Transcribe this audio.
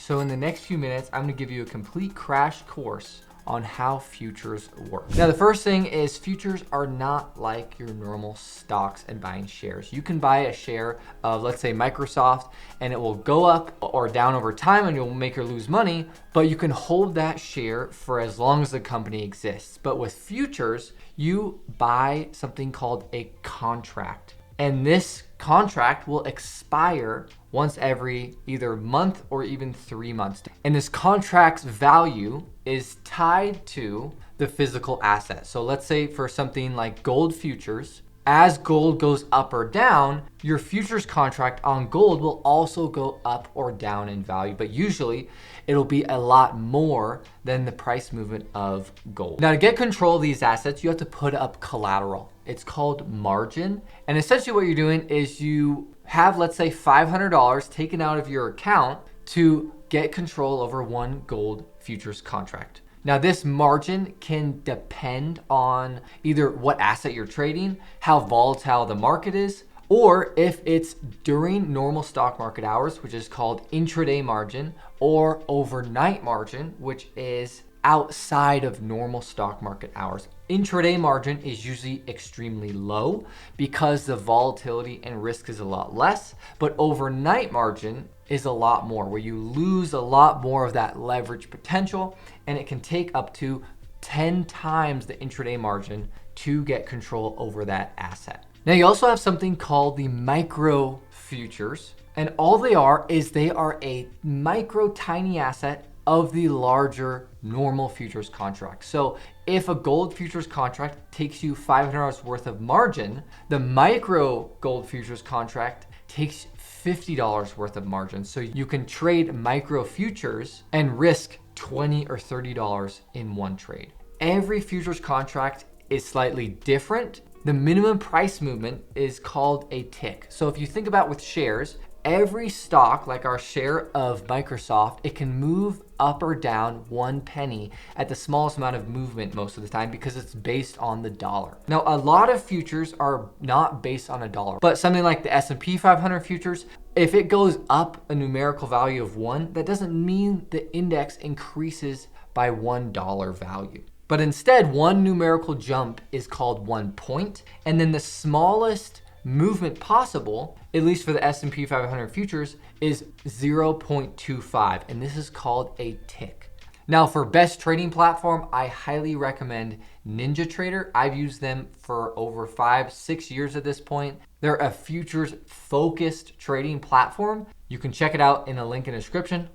So in the next few minutes, I'm gonna give you a complete crash course on how futures work. Now, the first thing is futures are not like your normal stocks and buying shares. You can buy a share of, let's say, Microsoft, and it will go up or down over time and you'll make or lose money, but you can hold that share for as long as the company exists. But with futures, you buy something called a contract. And this contract will expire once every either month or even 3 months. And this contract's value is tied to the physical asset. So let's say for something like gold futures, as gold goes up or down, your futures contract on gold will also go up or down in value, but usually it'll be a lot more than the price movement of gold. Now, to get control of these assets, you have to put up collateral. It's called margin. And essentially what you're doing is you have, let's say, $500 taken out of your account to get control over one gold futures contract. Now, this margin can depend on either what asset you're trading, how volatile the market is, or if it's during normal stock market hours, which is called intraday margin, or overnight margin, which is outside of normal stock market hours. Intraday margin is usually extremely low because the volatility and risk is a lot less, but overnight margin is a lot more, where you lose a lot more of that leverage potential, and it can take up to 10 times the intraday margin to get control over that asset. Now, you also have something called the micro futures, and all they are is they are a micro tiny asset of the larger normal futures contract. So if a gold futures contract takes you $500 worth of margin, the micro gold futures contract takes $50 worth of margin. So you can trade micro futures and risk $20 or $30 in one trade. Every futures contract is slightly different. The minimum price movement is called a tick. So if you think about with shares, every stock, like our share of Microsoft, it can move up or down 1 penny at the smallest amount of movement most of the time because it's based on the dollar. Now, a lot of futures are not based on a dollar, but something like the S&P 500 futures, if it goes up a numerical value of 1, that doesn't mean the index increases by $1 value. But instead, one numerical jump is called 1 point, and then the smallest movement possible, at least for the S&P 500 futures, is 0.25, and this is called a tick. Now, for best trading platform, I highly recommend NinjaTrader. I've used them for over 5-6 years at this point. They're a futures focused trading platform. You can check it out in the link in the description.